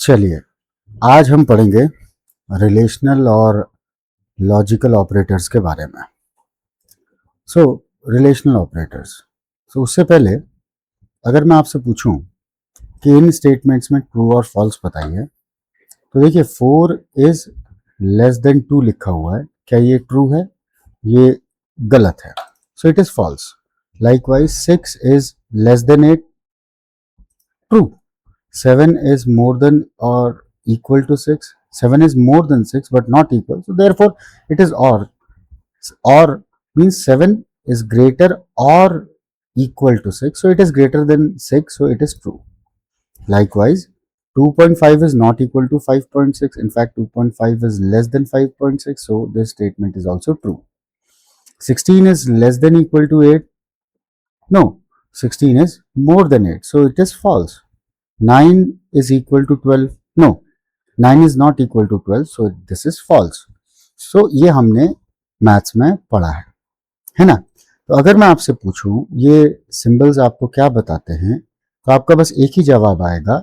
चलिए, आज हम पढ़ेंगे रिलेशनल और लॉजिकल ऑपरेटर्स के बारे में। Relational operators. उससे पहले अगर मैं आपसे पूछूं कि इन स्टेटमेंट्स में ट्रू और फॉल्स बताइए, तो देखिए 4 इज लेस देन 2 लिखा हुआ है। क्या ये ट्रू है? ये गलत है, so it is false. Likewise 6 is less than 8, true. 7 is more than or equal to 6. 7 is more than 6 but not equal. So therefore it is or. Or means 7 is greater or equal to 6. So it is greater than 6. So it is true. Likewise, 2.5 is not equal to 5.6. In fact, 2.5 is less than 5.6. So this statement is also true. 16 is less than equal to 8. No, 16 is more than 8. So it is false. 9 is equal to 12. No, 9 is not equal to 12. So this is false. So ये हमने maths में पढ़ा है ना। तो अगर मैं आपसे पूछूं ये सिंबल्स आपको क्या बताते हैं, तो आपका बस एक ही जवाब आएगा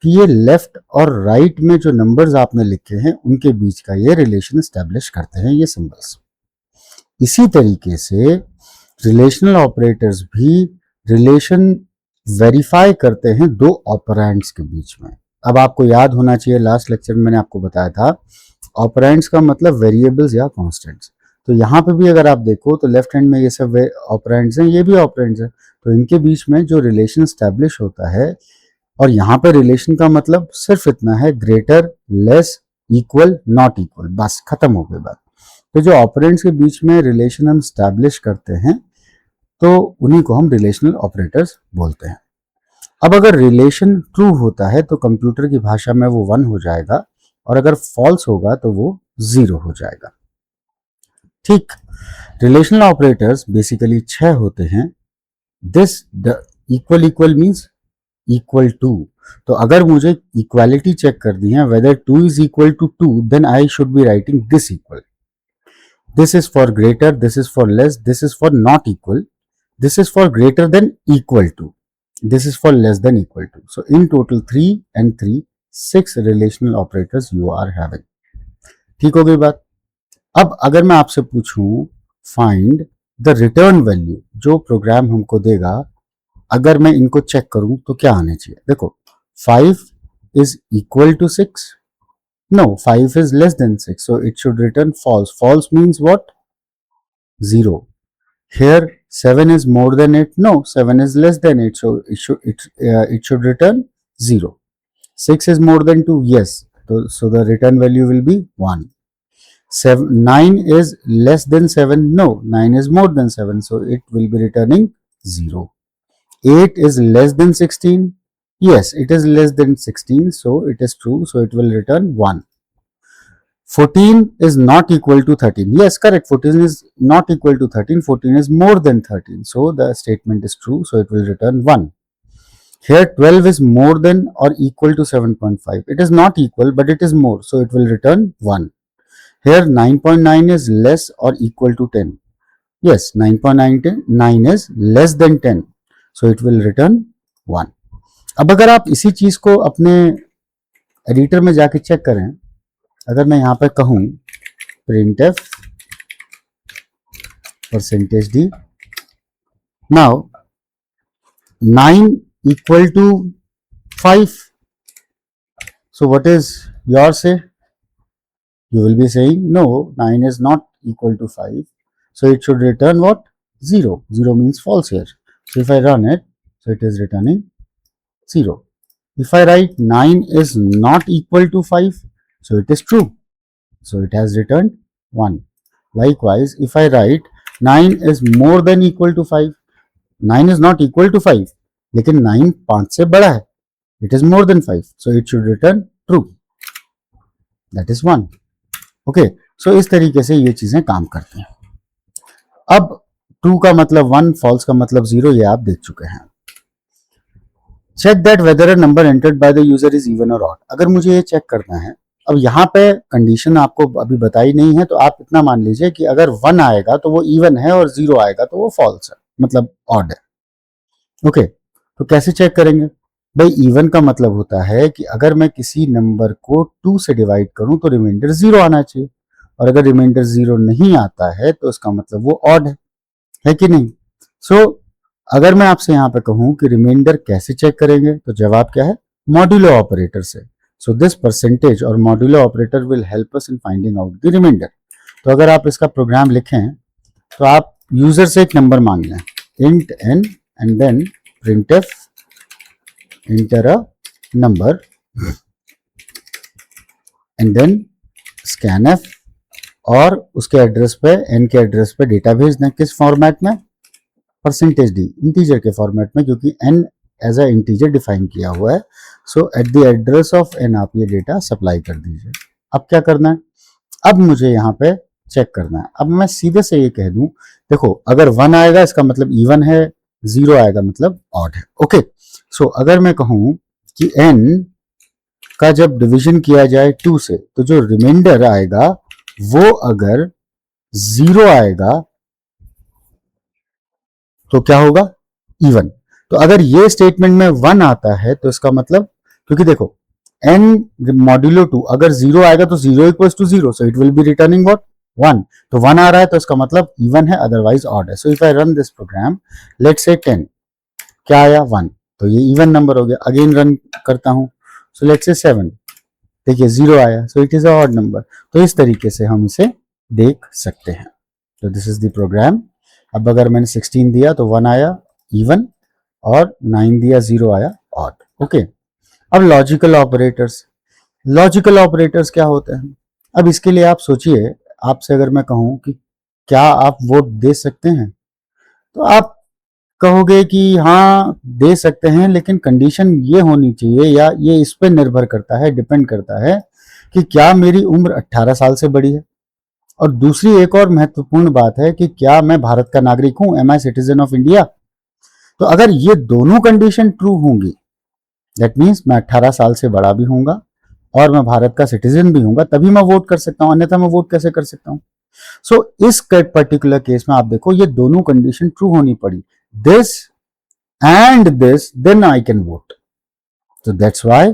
कि ये लेफ्ट और राइट में जो नंबर्स आपने लिखे हैं उनके बीच का ये रिलेशन एस्टेब्लिश करते हैं ये सिंबल्स। इसी तरीके से रिलेशनल ऑपरेटर्स भी रिलेशन वेरीफाई करते हैं दो ऑपरेंड्स के बीच में। अब आपको याद होना चाहिए, लास्ट लेक्चर में मैंने आपको बताया था ऑपरेंड्स का मतलब वेरिएबल्स या कांस्टेंट्स। तो यहाँ पे भी अगर आप देखो तो लेफ्ट हैंड में ये सब ऑपरेंड्स हैं, ये भी ऑपरेंड्स हैं। तो इनके बीच में जो रिलेशन स्टैब्लिश होता है, और यहाँ पे रिलेशन का मतलब सिर्फ इतना है, greater, less, equal, not equal, बस खत्म हो गई बात। तो जो ऑपरेंड्स के बीच में रिलेशन हम स्टैब्लिश करते हैं तो उन्हीं को हम रिलेशनल ऑपरेटर्स बोलते हैं। अब अगर रिलेशन ट्रू होता है तो कंप्यूटर की भाषा में वो 1 हो जाएगा, और अगर फॉल्स होगा तो वो 0 हो जाएगा। ठीक, रिलेशनल ऑपरेटर्स बेसिकली 6 होते हैं। This equal equal means equal to. तो अगर मुझे इक्वालिटी चेक करनी है whether 2 is equal to 2, then I should be writing this equal. This is for greater, this is for less, this is for not equal, this is for greater than equal to, this is for less than equal to. So in total 3 and 3, 6 relational operators you are having. ठीक हो गई बात। अब अगर मैं आपसे पूछूं find the return value, जो प्रोग्राम हमको देगा, अगर मैं इनको चेक करूं तो क्या आने चाहिए। देखो 5 is equal to 6. No, 5 is less than 6, so it should return false. False means what? 0. Here 7 is more than 8. No, 7 is less than 8. So it should return 0. 6 is more than 2. Yes. So the return value will be 1. 9 is less than 7. No, 9 is more than 7. So it will be returning 0. 8 is less than 16. Yes, it is less than 16. So it is true. So it will return 1. 14 is not equal to 13. Yes, correct. 14 is not equal to 13. 14 is more than 13. So the statement is true. So it will return 1. Here 12 is more than or equal to 7.5. It is not equal, but it is more. So it will return 1. Here 9.9 is less or equal to 10. Yes, 9.9 is less than 10. So it will return 1. अब अगर आप इसी चीज को अपने editor में जाके check करें, अगर मैं यहां पर कहूं printf %d, now 9 equal to 5, so what is your say? You will be saying no, 9 is not equal to 5, so it should return what? 0. 0 means false here. So if I run it, so it is returning 0. If I write 9 is not equal to 5, so it is true. So it has returned 1. Likewise, if I write 9 is more than equal to 5, 9 is not equal to 5, लेकिन 9 5 से बड़ा है, it is more than 5, so it should return true. That is 1. Okay, so इस तरीके से ये चीजें काम करती हैं। अब true का मतलब 1, false का मतलब 0, ये आप देख चुके हैं। Check that whether a number entered by the user is even or odd. अगर मुझे ये चेक करना है, अब यहाँ पे कंडीशन आपको अभी बताई नहीं है, तो आप इतना मान लीजिए कि अगर 1 आएगा तो वो इवन है और 0 आएगा तो वो फॉल्स है, मतलब ऑड है। ओके, तो कैसे चेक करेंगे? भाई इवन का मतलब होता है कि अगर मैं किसी नंबर को 2 से डिवाइड करूं तो रिमाइंडर 0 आना चाहिए, और अगर रिमाइंडर 0 नहीं आता है तो इसका मतलब वो ऑड है कि नहीं। सो अगर मैं आपसे यहाँ पे कहूँ कि रिमाइंडर कैसे चेक करेंगे, तो जवाब क्या है, मॉड्यूलो ऑपरेटर से। सो दिस परसेंटेज और modulo operator will help us in finding out the remainder. तो अगर आप इसका प्रोग्राम लिखें तो आप यूजर से एक नंबर मांग लें, int n and then printf enter a number and then scanf, और उसके एड्रेस पे, n के एड्रेस पे डेटा भेज दें। किस फॉर्मेट में, परसेंटेज डी, इंटीजर के फॉर्मेट में, क्योंकि n as a integer define किया हुआ है। So at the address of n आप ये डेटा सप्लाई कर दीजिए। अब क्या करना है, अब मुझे यहाँ पे चेक करना है। अब मैं सीधे से ये कह दूं, देखो अगर 1 आएगा इसका मतलब इवन है, 0 आएगा मतलब ऑड है। ओके, सो अगर मैं कहूं कि n का जब डिवीजन किया जाए 2 से तो जो रिमाइंडर आएगा वो अगर 0 आएगा तो क्या होगा, इवन। तो अगर ये स्टेटमेंट में 1 आता है तो इसका मतलब, क्योंकि देखो n मॉड्यूलो 2 अगर 0 आएगा तो 0 equals to 0, so it will be returning what, 1। तो 1 आ रहा है तो इसका मतलब इवन है, अदरवाइज ऑड है। So if I run this program, let's say 10, क्या आया 1, तो ये इवन नंबर हो गया। अगेन रन करता हूं, सो लेट्स से 7, देखिए 0 आया, सो it is a odd number. तो इस तरीके से हम इसे देख सकते हैं। तो दिस इज द प्रोग्राम। अब अगर मैंने 16 दिया तो 1 आया इवन, और 9 दिया 0 आया ऑड। ओके, अब लॉजिकल ऑपरेटर्स। लॉजिकल ऑपरेटर्स क्या होते हैं, अब इसके लिए आप सोचिए, आपसे अगर मैं कहूं कि क्या आप वोट दे सकते हैं, तो आप कहोगे कि हाँ दे सकते हैं, लेकिन कंडीशन ये होनी चाहिए, या ये इस पर निर्भर करता है, डिपेंड करता है कि क्या मेरी उम्र 18 साल से बड़ी है, और दूसरी एक और महत्वपूर्ण बात है कि क्या मैं भारत का नागरिक हूं, am I citizen of India. तो अगर ये दोनों कंडीशन ट्रू होंगी, दैट मीन्स मैं 18 साल से बड़ा भी हूंगा और मैं भारत का सिटीजन भी हूंगा, तभी मैं वोट कर सकता हूं, अन्यथा मैं वोट कैसे कर सकता हूं। सो इस पर्टिकुलर केस में आप देखो ये दोनों कंडीशन ट्रू होनी पड़ी, this and this, then I can vote. तो दैट्स व्हाई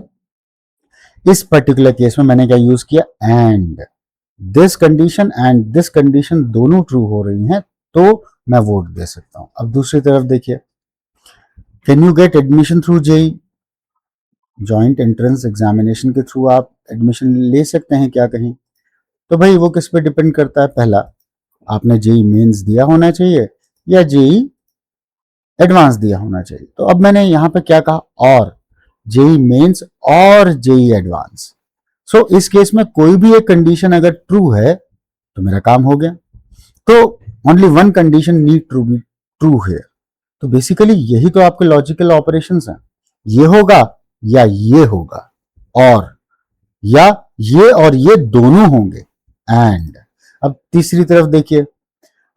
इस पर्टिकुलर केस में मैंने क्या यूज किया, and this condition and this condition दोनों ट्रू हो रही हैं तो मैं वोट दे सकता हूं। अब दूसरी तरफ देखिए, can you get admission through JEE, joint entrance examination के थ्रू आप एडमिशन ले सकते हैं क्या कहीं, तो भाई वो किस पे डिपेंड करता है, पहला आपने जेई मेंस दिया होना चाहिए या जेई एडवांस दिया होना चाहिए। तो अब मैंने यहाँ पे क्या कहा, और जेई मेंस और जेई एडवांस। सो इस केस में कोई भी एक कंडीशन अगर ट्रू है तो मेरा काम हो गया। तो only one condition need to be true है। तो बेसिकली यही तो आपके लॉजिकल ऑपरेशंस हैं, ये होगा या ये होगा, और या ये और ये दोनों होंगे, एंड। अब तीसरी तरफ देखिए,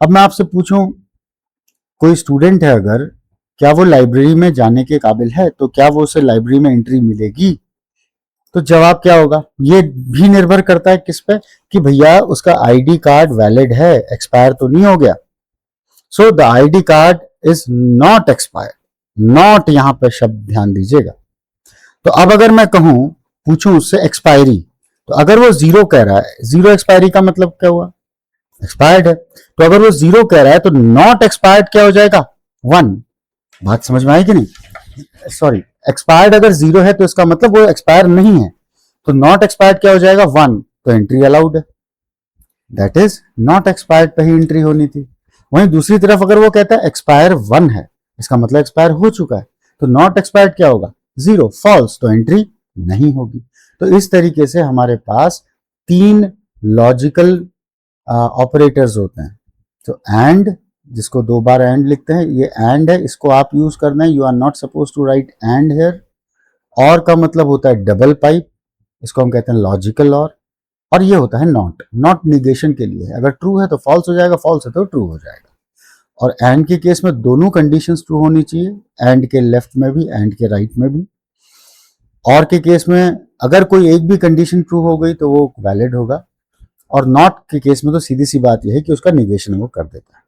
अब मैं आपसे पूछूं कोई स्टूडेंट है अगर, क्या वो लाइब्रेरी में जाने के काबिल है, तो क्या वो उसे लाइब्रेरी में एंट्री मिलेगी, तो जवाब क्या होगा, ये भी निर्भर करता है किस पे, कि भैया उसका आईडी कार्ड वैलिड है, एक्सपायर तो नहीं हो गया। So the ID card is not expired, not यहां पे शब्द ध्यान दीजिएगा। तो अब अगर मैं कहूं, पूछूं उससे एक्सपायरी, तो अगर वो 0 कह रहा है, 0 एक्सपायरी का मतलब क्या हुआ, एक्सपायर्ड है। तो अगर वो 0 कह रहा है तो नॉट एक्सपायर्ड क्या हो जाएगा, 1। बात समझ में आई कि नहीं, सॉरी, एक्सपायर्ड अगर 0 है तो इसका मतलब वो एक्सपायर नहीं है, तो नॉट एक्सपायर्ड क्या हो जाएगा, 1, तो एंट्री अलाउड है। दैट इज नॉट एक्सपायर्ड पे ही एंट्री होनी थी। वहीं दूसरी तरफ अगर वो कहता है एक्सपायर 1 है, इसका मतलब एक्सपायर हो चुका है, तो नॉट एक्सपायर्ड क्या होगा, 0, फॉल्स, तो एंट्री नहीं होगी। तो इस तरीके से हमारे पास 3 लॉजिकल ऑपरेटर्स होते हैं। तो एंड, जिसको 2 बार एंड लिखते हैं, ये एंड है, इसको आप यूज करना है, you are not suppose to write and here. और का मतलब होता है डबल पाइप, इसको हम कहते हैं लॉजिकल और ये होता है नॉट, नॉट निगेशन के लिए, अगर ट्रू है तो फॉल्स हो जाएगा, फॉल्स है तो ट्रू हो जाएगा। और एंड के केस में दोनों कंडीशंस ट्रू होनी चाहिए, एंड के लेफ्ट में भी, एंड के राइट में भी। और के केस में अगर कोई एक भी कंडीशन ट्रू हो गई तो वो वैलिड होगा, और नॉट के केस में तो सीधी सी बात यह है कि उसका निगेशन वो कर देता है।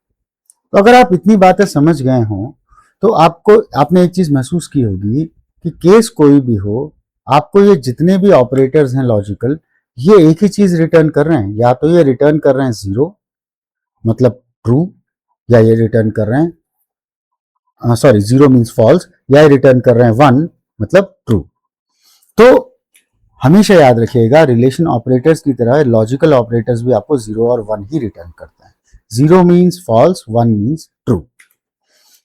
तो अगर आप इतनी बातें समझ गए हों तो आपने एक चीज महसूस की होगी कि केस कोई भी हो, आपको ये जितने भी ऑपरेटर्स हैं लॉजिकल, ये एक ही चीज रिटर्न कर रहे हैं। या तो ये रिटर्न कर रहे हैं 0 मतलब ट्रू, या ये रिटर्न कर रहे हैं सॉरी 0 मीन्स फॉल्स, या ये रिटर्न कर रहे हैं 1 मतलब ट्रू। तो हमेशा याद रखिएगा, रिलेशन ऑपरेटर्स की तरह लॉजिकल ऑपरेटर्स भी आपको 0 और 1 ही रिटर्न करते हैं। 0 मीन्स फॉल्स, 1 मीन्स ट्रू।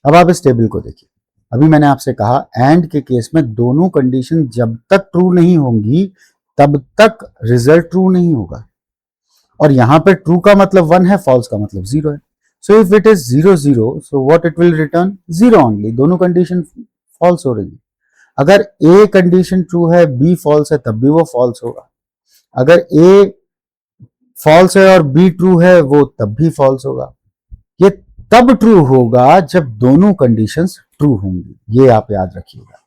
अब आप इस टेबल को देखिए। अभी मैंने आपसे कहा एंड के केस में दोनों कंडीशन जब तक ट्रू नहीं होंगी तब तक रिजल्ट ट्रू नहीं होगा। और यहां पे ट्रू का मतलब 1 है, फॉल्स का मतलब 0 है। So if it is 0 0, so what it will return 0 only. दोनों कंडीशन फॉल्स हो रही है। अगर ए कंडीशन ट्रू है, बी फॉल्स है, तब भी वो फॉल्स होगा। अगर ए फॉल्स है और बी ट्रू है, वो तब भी फॉल्स होगा। ये तब ट्रू होगा जब दोनों कंडीशंस ट्रू होंगी, ये आप याद रखिएगा।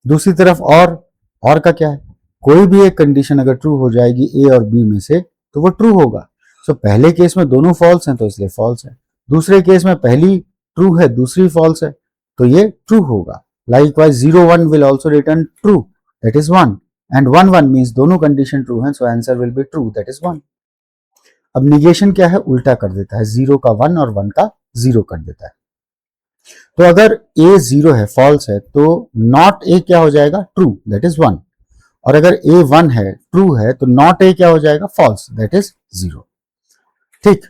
दूसरी तरफ और का क्या है, कोई भी एक कंडीशन अगर ट्रू हो जाएगी ए और बी में से तो वो ट्रू होगा। सो पहले केस में दोनों फॉल्स हैं तो इसलिए फॉल्स है। दूसरे केस में पहली ट्रू है दूसरी फॉल्स है तो ये ट्रू होगा। Likewise 0 1 will also return true, that is 1, and 1 1 means दोनों कंडीशन ट्रू हैं, so answer will be true, that is 1। अब निगेशन क्या है, उल्टा कर देता है, 0 का 1 और 1 का 0 कर देता है। तो अगर a 0 है, फॉल्स है, तो नॉट a क्या हो जाएगा, ट्रू, दैट इज 1। और अगर a 1 है, ट्रू है, तो नॉट a क्या हो जाएगा, फॉल्स, दैट इज 0। ठीक,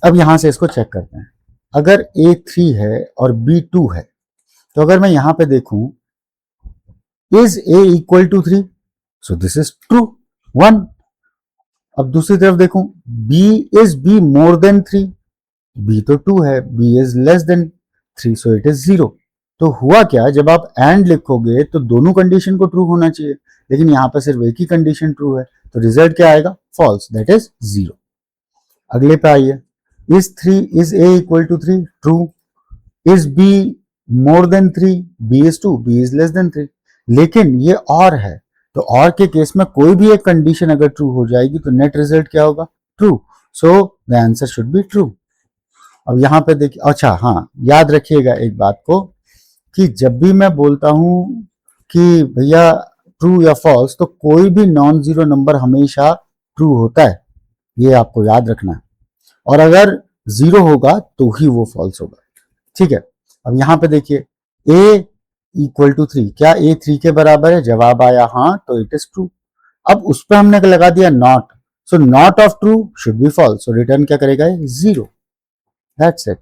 अब यहां से इसको चेक करते हैं। अगर a 3 है और b 2 है, तो अगर मैं यहां पे देखूं, is a equal to 3, so this is true, 1। अब दूसरी तरफ देखूं, is b more than 3, b तो 2 है, b is less than 3, so it is 0। तो हुआ क्या, जब आप एंड लिखोगे तो दोनों कंडीशन को ट्रू होना चाहिए, लेकिन यहां पर सिर्फ एक ही कंडीशन ट्रू है, तो रिजल्ट क्या आएगा, फॉल्स, दैट इज 0। अगले पे आइए, is a equal to 3, true. Is b more than 3, b is 2, b is less than 3। लेकिन ये और है, तो और के केस में कोई भी एक कंडीशन अगर ट्रू हो जाएगी तो नेट रिजल्ट क्या होगा, true. So the answer should be true. अब यहां पे देखिए, अच्छा हाँ, याद रखिएगा एक बात को, कि जब भी मैं बोलता हूं कि भैया ट्रू या फॉल्स, तो कोई भी नॉन जीरो नंबर हमेशा ट्रू होता है, ये आपको याद रखना है। और अगर 0 होगा तो ही वो फॉल्स होगा, ठीक है। अब यहां पे देखिए, a इक्वल टू 3, क्या a 3 के बराबर है, जवाब आया हाँ, तो इट इज ट्रू। अब उस पर हमने लगा दिया not, so not of true should be false, so return क्या करेगा, 0, दैट्स इट।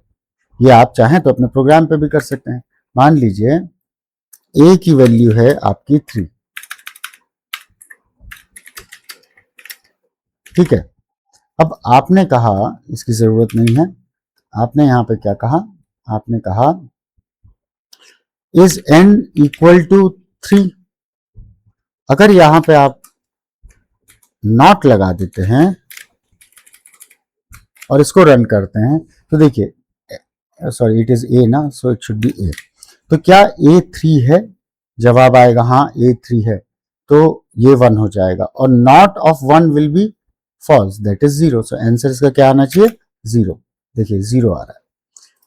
ये आप चाहें तो अपने प्रोग्राम पे भी कर सकते हैं। मान लीजिए a की वैल्यू है आपकी 3, ठीक है। अब आपने कहा, इसकी जरूरत नहीं है, आपने यहां पे क्या कहा, आपने कहा इज n इक्वल टू 3। अगर यहां पे आप नॉट लगा देते हैं और इसको रन करते हैं तो देखिए, सॉरी इट इज a ना, so it should be a। तो क्या a 3 है, जवाब आएगा हाँ a 3 है, तो ये 1 हो जाएगा, और not of 1 will be false, that is 0। So answer इसका क्या आना चाहिए, 0। देखिए 0 आ रहा है।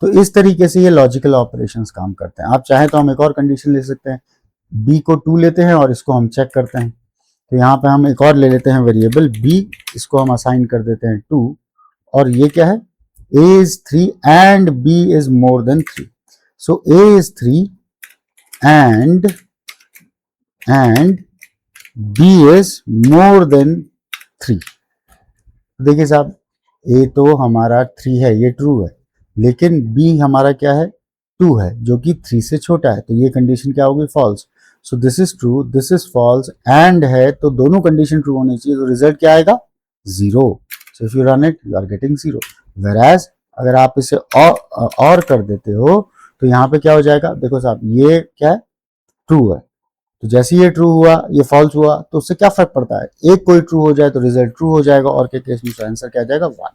तो इस तरीके से ये लॉजिकल ऑपरेशंस काम करते हैं। आप चाहें तो हम एक और कंडीशन ले सकते हैं, b को 2 लेते हैं और इसको हम चेक करते हैं। तो यहाँ पे हम एक और ले लेते हैं वेरिएबल b, इसको हम असाइन कर देते हैं 2, और ये क्या है, a is 3 and b is more than 3। So a is 3 and b is more than 3। देखिए साहब, a तो हमारा 3 है, ये ट्रू है, लेकिन b हमारा क्या है, 2 है, जो कि 3 से छोटा है, तो ये कंडीशन क्या होगी, false. So this is true, this is false, and है, तो दोनों कंडीशन ट्रू होनी चाहिए, तो रिजल्ट क्या आएगा, 0। So if you run it you are getting 0। Whereas अगर आप इसे और कर देते हो तो यहाँ पे क्या हो जाएगा, देखो साहब, ये क्या है, ट्रू है, तो जैसे ये ट्रू हुआ ये फॉल्स हुआ, तो उससे क्या फर्क पड़ता है, एक कोई ट्रू हो जाए तो रिजल्ट ट्रू हो जाएगा, और के केस में आंसर क्या आ जाएगा, 1।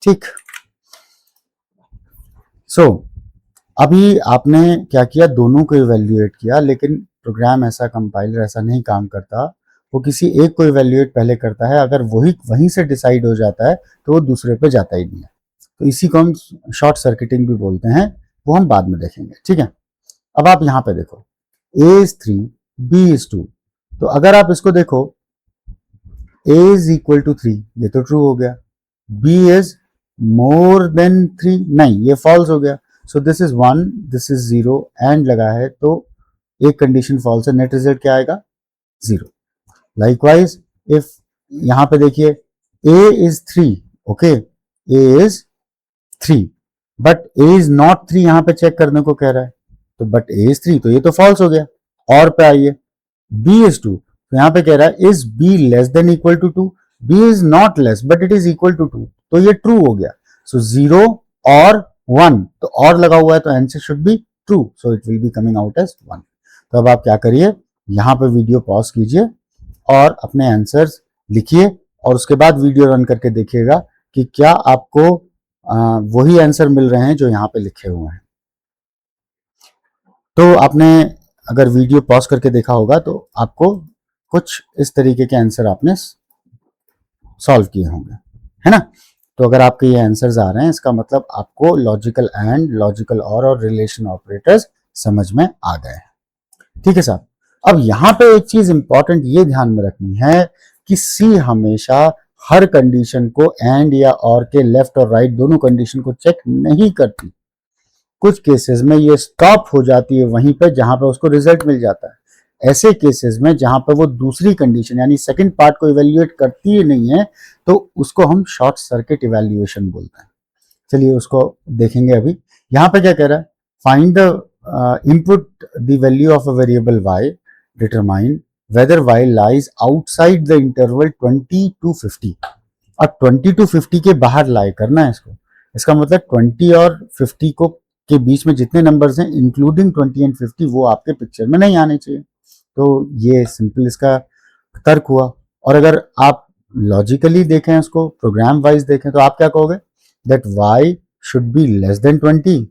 ठीक, सो अभी आपने क्या किया, दोनों को इवेल्युएट किया, लेकिन प्रोग्राम ऐसा, कंपाइलर ऐसा नहीं काम करता, वो किसी एक को इवेल्युएट पहले करता है, अगर वहीं से डिसाइड हो जाता है तो वो दूसरे पे जाता ही नहीं है। तो इसी को हम शॉर्ट सर्किटिंग भी बोलते हैं, वो हम बाद में देखेंगे, ठीक है। अब आप यहाँ पे देखो, A is 3, B is 2। तो अगर आप इसको देखो, A is equal to 3, ये तो ट्रू हो गया। B is more than 3, नहीं, ये फॉल्स हो गया। सो this is 1, this is 0 and लगा है, तो एक कंडीशन फॉल्स है, नेट रिजल्ट क्या आएगा? 0। लाइकवाइज इफ यहां पे देखिए A is 3, okay, A is 3 but A is not 3 यहां पे चेक करने को कह रहा है, तो बट A is 3, तो ये तो फॉल्स हो गया। और पे आइए, B is 2, तो यहां पे कह रहा है is B less than equal to 2, B is not less but it is equal to 2, तो ये ट्रू हो गया। सो 0 और 1, तो और लगा हुआ है तो answer should be true, so it will be coming out as 1। तो अब आप क्या करिए, यहां पे वीडियो पॉज कीजिए और अपने आंसर्स लिखिए और उसके बाद वीडियो रन करके देखिएगा कि क्या आपको वही आंसर मिल रहे हैं जो यहाँ पे लिखे हुए हैं। तो आपने अगर वीडियो पॉज करके देखा होगा तो आपको कुछ इस तरीके के आंसर आपने सॉल्व किए होंगे, है ना। तो अगर आपके ये आंसर्स आ रहे हैं, इसका मतलब आपको लॉजिकल एंड, लॉजिकल और रिलेशन ऑपरेटर्स समझ में आ गए हैं। ठीक है साहब। अब यहां पे एक चीज इंपॉर्टेंट ये ध्यान में रखनी है कि सी हमेशा हर कंडीशन को एंड या और के लेफ्ट और राइट दोनों कंडीशन को चेक नहीं करती। कुछ केसेस में ये स्टॉप हो जाती है वहीं पे जहां पे उसको रिजल्ट मिल जाता है। ऐसे केसेस में जहां पे वो दूसरी कंडीशन यानी सेकंड पार्ट को इवेल्युएट करती ही नहीं है, तो उसको हम शॉर्ट सर्किट इवेल्युएशन बोलते हैं। चलिए उसको देखेंगे अभी। यहां पे क्या कह रहा है, find the input the value of a variable y, determine whether y lies outside the interval 20 to 50। अब 20 to 50 के बाहर लाई करना है इसको। इसका मतलब 20 और 50 को के बीच में जितने नंबर्स हैं इंक्लूडिंग 20 एंड 50 वो आपके पिक्चर में नहीं आने चाहिए। तो ये सिंपल इसका तर्क हुआ। और अगर आप लॉजिकली देखें, इसको प्रोग्राम वाइज देखें, तो आप क्या कहोगे, that y should be less than 20,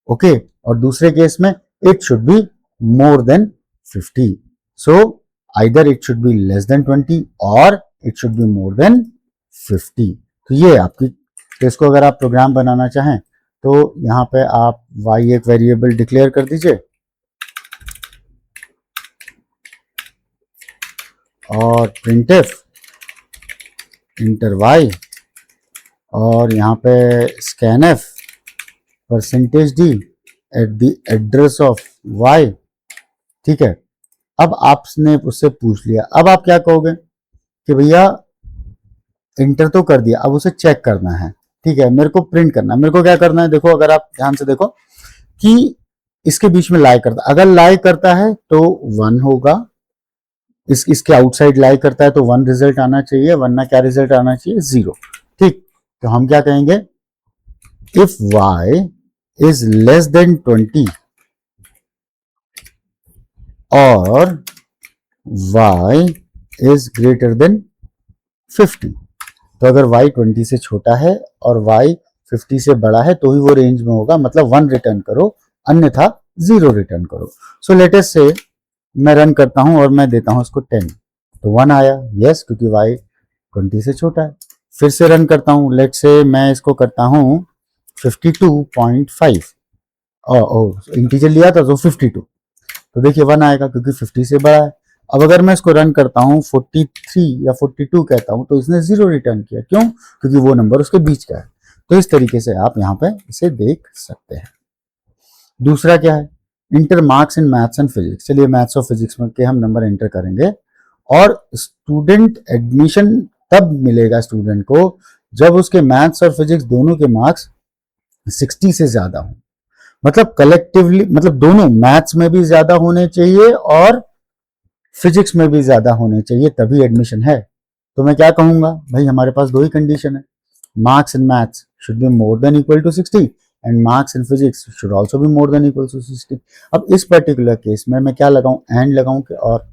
okay, और दूसरे केस में it should be more then 50। So either it should be less than 20 और it should be more then 50। तो ये आपकी, तो इसको अगर आप प्रोग्राम बनाना चाहें तो यहां पे आप y एक वेरिएबल डिक्लेयर कर दीजिए और printf इंटर y और यहाँ पे scanf %d eight the address of y। ठीक है। अब आपने उससे पूछ लिया, अब आप क्या कहोगे कि भैया इंटर तो कर दिया, अब उसे चेक करना है। ठीक है, मेरे को प्रिंट करना है। मेरे को क्या करना है, देखो अगर आप ध्यान से देखो कि इसके बीच में लाई करता, अगर लाई करता है तो 1 होगा, इसके आउटसाइड लाई करता है तो 1 रिजल्ट आना चाहिए, वरना क्या रिजल्ट आना चाहिए, 0। ठीक, तो हम क्या कहेंगे, if y is less then 20 और y इज ग्रेटर देन 50, तो अगर y 20 से छोटा है और y 50 से बड़ा है तो ही वो रेंज में होगा, मतलब 1 रिटर्न करो, अन्यथा 0 रिटर्न करो। सो लेट अस से मैं रन करता हूं और मैं देता हूं इसको 10, तो 1 आया, यस, क्योंकि y 20 से छोटा है। फिर से रन करता हूं, लेट से मैं इसको करता हूं 52.5, इंटीजर लिया था तो 52, तो देखिए 1 आएगा क्योंकि 50 से बड़ा है। अब अगर मैं इसको रन करता हूं 43 या 42 कहता हूं तो इसने 0 रिटर्न किया, क्यों, क्योंकि वो नंबर उसके बीच का है। तो इस तरीके से आप यहाँ पे इसे देख सकते हैं। दूसरा क्या है, inter marks in maths and physics. चलिए मैथ्स और फिजिक्स में के हम नंबर एंटर करेंगे और स्टूडेंट एडमिशन तब मिलेगा स्टूडेंट को जब उसके मैथ्स और फिजिक्स दोनों के मार्क्स 60 से ज्यादा हो, मतलब कलेक्टिवली, मतलब दोनों मैथ्स में भी ज्यादा होने चाहिए और फिजिक्स में भी ज्यादा होने चाहिए, तभी एडमिशन है। तो मैं क्या कहूंगा, भाई हमारे पास दो ही कंडीशन है, marks in maths should be more than equal to 60 and marks in physics should also be more than equal to 60। अब इस पर्टिकुलर केस में मैं क्या लगाऊं, एंड लगाऊं और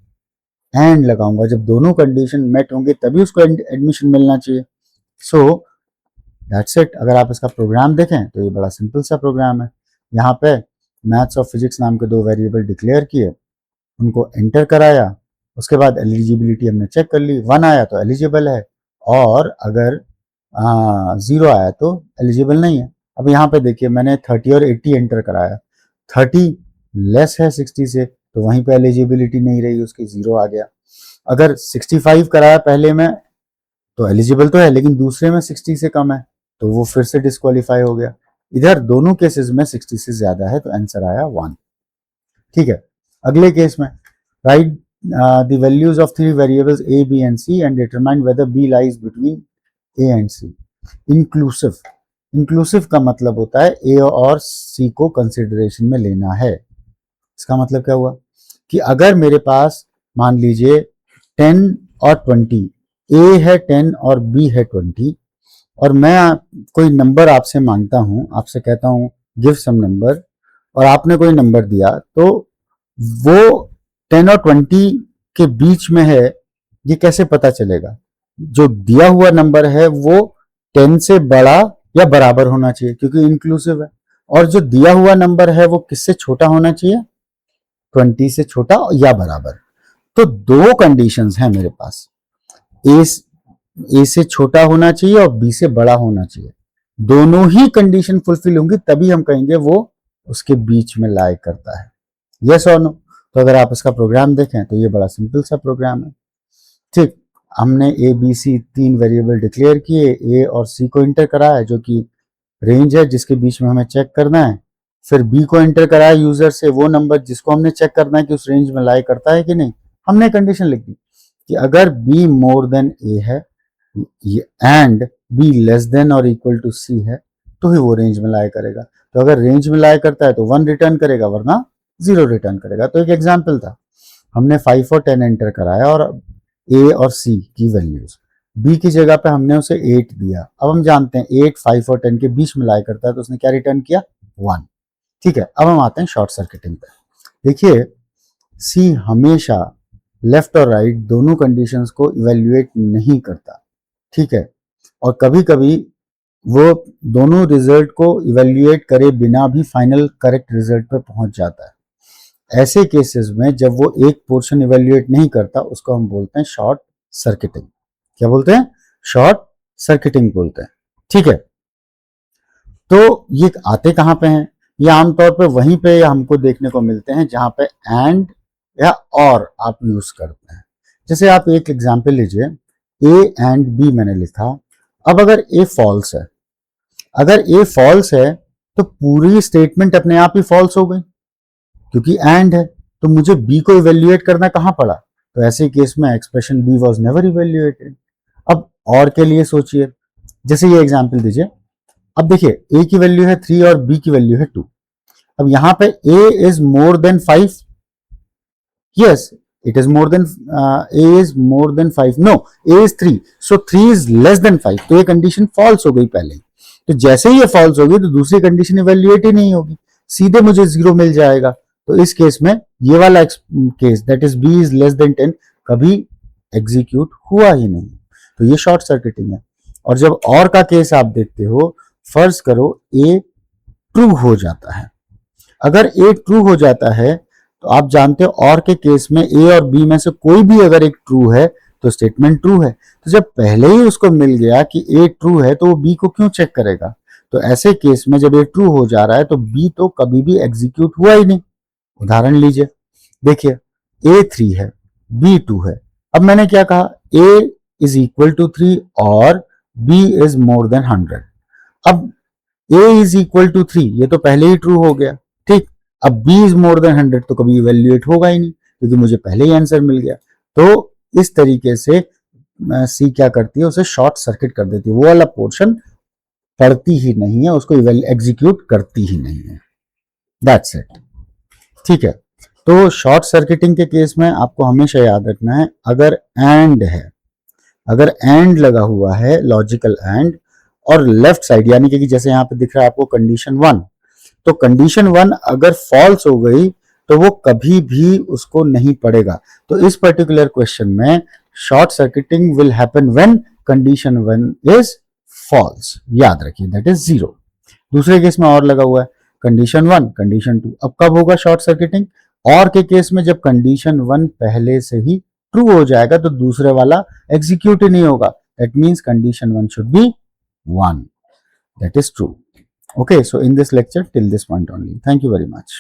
एंड लगाऊंगा, जब दोनों कंडीशन मेट होंगे तभी उसको एडमिशन मिलना चाहिए। So that's it. अगर आप इसका प्रोग्राम देखें तो ये बड़ा सिंपल सा प्रोग्राम है। यहाँ पे मैथ्स और फिजिक्स नाम के दो वेरिएबल डिक्लेयर किए, उनको एंटर कराया, उसके बाद एलिजिबिलिटी हमने चेक कर ली, 1 आया तो एलिजिबल है और अगर 0 आया तो एलिजिबल नहीं है। अब यहाँ पे देखिए मैंने 30 और 80 एंटर कराया, 30 लेस है 60 से तो वहीं पे एलिजिबिलिटी नहीं रही, उसकी 0 आ गया। अगर 65 कराया पहले में तो एलिजिबल तो है, लेकिन दूसरे में 60 से कम है तो वो फिर से डिस्क्वालीफाई हो गया। इधर दोनों केसेस में 60 से ज्यादा है तो आंसर आया 1। ठीक है, अगले केस में right the values of 3 variables a, b and c and determine whether b lies between a and c। Inclusive, inclusive का मतलब होता है a और c को कंसिडरेशन में लेना है। इसका मतलब क्या हुआ कि अगर मेरे पास मान लीजिए 10 और 20, a है 10 और b है 20, और मैं कोई नंबर आपसे मांगता हूं, आपसे कहता हूं गिव सम नंबर, और आपने कोई नंबर दिया, तो वो 10 और 20 के बीच में है, ये कैसे पता चलेगा? जो दिया हुआ नंबर है वो 10 से बड़ा या बराबर होना चाहिए क्योंकि इंक्लूसिव है, और जो दिया हुआ नंबर है वो किससे छोटा होना चाहिए? 20 से छोटा या बराबर। तो दो कंडीशंस हैं मेरे पास, ए से छोटा होना चाहिए और बी से बड़ा होना चाहिए। दोनों ही कंडीशन फुलफिल होंगी तभी हम कहेंगे वो उसके बीच में लाई करता है, यस और नो। तो अगर आप इसका प्रोग्राम देखें तो ये बड़ा सिंपल सा प्रोग्राम है। ठीक, हमने a b c 3 variable declare किए, ए और सी को इंटर कराया जो कि रेंज है जिसके बीच में हमें चेक करना है, फिर बी को एंटर कराया यूजर से वो नंबर जिसको हमने चेक करना है कि उस रेंज में लाई करता है कि नहीं। हमने कंडीशन लिख दी कि अगर बी मोर देन ए है एंड बी लेस देन और इक्वल टू सी है तो ही वो रेंज में लाई करेगा। तो अगर रेंज में लाई करता है तो 1 रिटर्न करेगा, वरना 0 रिटर्न करेगा। तो एक एग्जाम्पल था, हमने 5 और 10 एंटर कराया और ए और सी की वैल्यूज, बी की जगह पे हमने उसे 8 दिया। अब हम जानते हैं 8 5 और 10 के बीच में लाई करता है तो उसने क्या रिटर्न किया? 1। ठीक है, अब हम आते हैं शॉर्ट सर्किटिंग पे। देखिए सी हमेशा लेफ्ट और राइट दोनों कंडीशंस को इवेल्युएट नहीं करता, ठीक है, और कभी कभी वो दोनों रिजल्ट को इवेल्युएट करे बिना भी फाइनल करेक्ट रिजल्ट पे पहुंच जाता है। ऐसे केसेस में जब वो एक पोर्शन इवेल्युएट नहीं करता उसको हम बोलते हैं शॉर्ट सर्किटिंग। क्या बोलते हैं? शॉर्ट सर्किटिंग बोलते हैं। ठीक है, तो ये आते कहां पे हैं? ये आमतौर पे वहीं पे हमको देखने को मिलते हैं जहां पे एंड या और आप यूज करते हैं। जैसे आप एक एग्जांपल लीजिए, ए एंड बी मैंने लिखा। अब अगर ए फॉल्स है, अगर ए फॉल्स है तो पूरी स्टेटमेंट अपने आप ही फॉल्स हो गई क्योंकि एंड है, तो मुझे बी को इवेल्युएट करना कहां पड़ा? तो ऐसे केस में expression b was never evaluated. अब और के लिए सोचिए, जैसे ये एग्जांपल दीजिए। अब देखिए ए की वैल्यू है 3 और बी की वैल्यू है 2। अब यहां पे A is more than 5, yes it is more than, A is more than 5, no A is 3, so 3 is less than 5। तो ये कंडीशन फॉल्स हो गई पहले। तो जैसे ही ये फॉल्स होगी तो दूसरी कंडीशन इवेल्युएट ही नहीं होगी, सीधे मुझे 0 मिल जाएगा। तो इस केस में ये वाला case that is b is less than 10 कभी एग्जीक्यूट हुआ ही नहीं। तो ये शॉर्ट सर्किटिंग है। और जब और का केस आप देखते हो, फर्ज करो ए ट्रू हो जाता है। अगर ए ट्रू हो जाता है तो आप जानते हो और के केस में ए और बी में से कोई भी अगर एक ट्रू है तो स्टेटमेंट ट्रू है। तो जब पहले ही उसको मिल गया कि ए ट्रू है तो वो बी को क्यों चेक करेगा? तो ऐसे केस में जब ए ट्रू हो जा रहा है तो बी तो कभी भी एग्जीक्यूट हुआ ही नहीं। उदाहरण लीजिए, देखिए ए 3 है, बी 2 है। अब मैंने क्या कहा? ए इज इक्वल टू 3 और बी इज मोर देन 100। अब a इज इक्वल टू 3 ये तो पहले ही ट्रू हो गया, ठीक। अब b इज मोर देन 100 तो कभी इवेल्युएट होगा ही नहीं क्योंकि मुझे पहले ही आंसर मिल गया। तो इस तरीके से सी क्या करती है, उसे शॉर्ट सर्किट कर देती है, वो वाला पोर्शन पढ़ती ही नहीं है, उसको एग्जीक्यूट करती ही नहीं है। That's it. ठीक है, तो शॉर्ट सर्किटिंग के केस में आपको हमेशा याद रखना है, अगर एंड है, अगर एंड लगा हुआ है, लॉजिकल एंड, और लेफ्ट साइड यानी कि जैसे यहां पे दिख रहा है आपको कंडीशन 1, तो कंडीशन 1 अगर फॉल्स हो गई तो वो कभी भी उसको नहीं पड़ेगा। तो इस पर्टिकुलर क्वेश्चन में short circuiting will happen when condition 1 is false, याद रखिए दैट इज 0। दूसरे केस में और लगा हुआ है कंडीशन 1 कंडीशन 2। अब कब होगा शॉर्ट सर्किटिंग? और के केस में जब कंडीशन 1 पहले से ही ट्रू हो जाएगा तो दूसरे वाला एग्जीक्यूट ही नहीं होगा। That means condition 1 should be 1. That is true. Okay, so in this lecture till this point only. Thank you very much.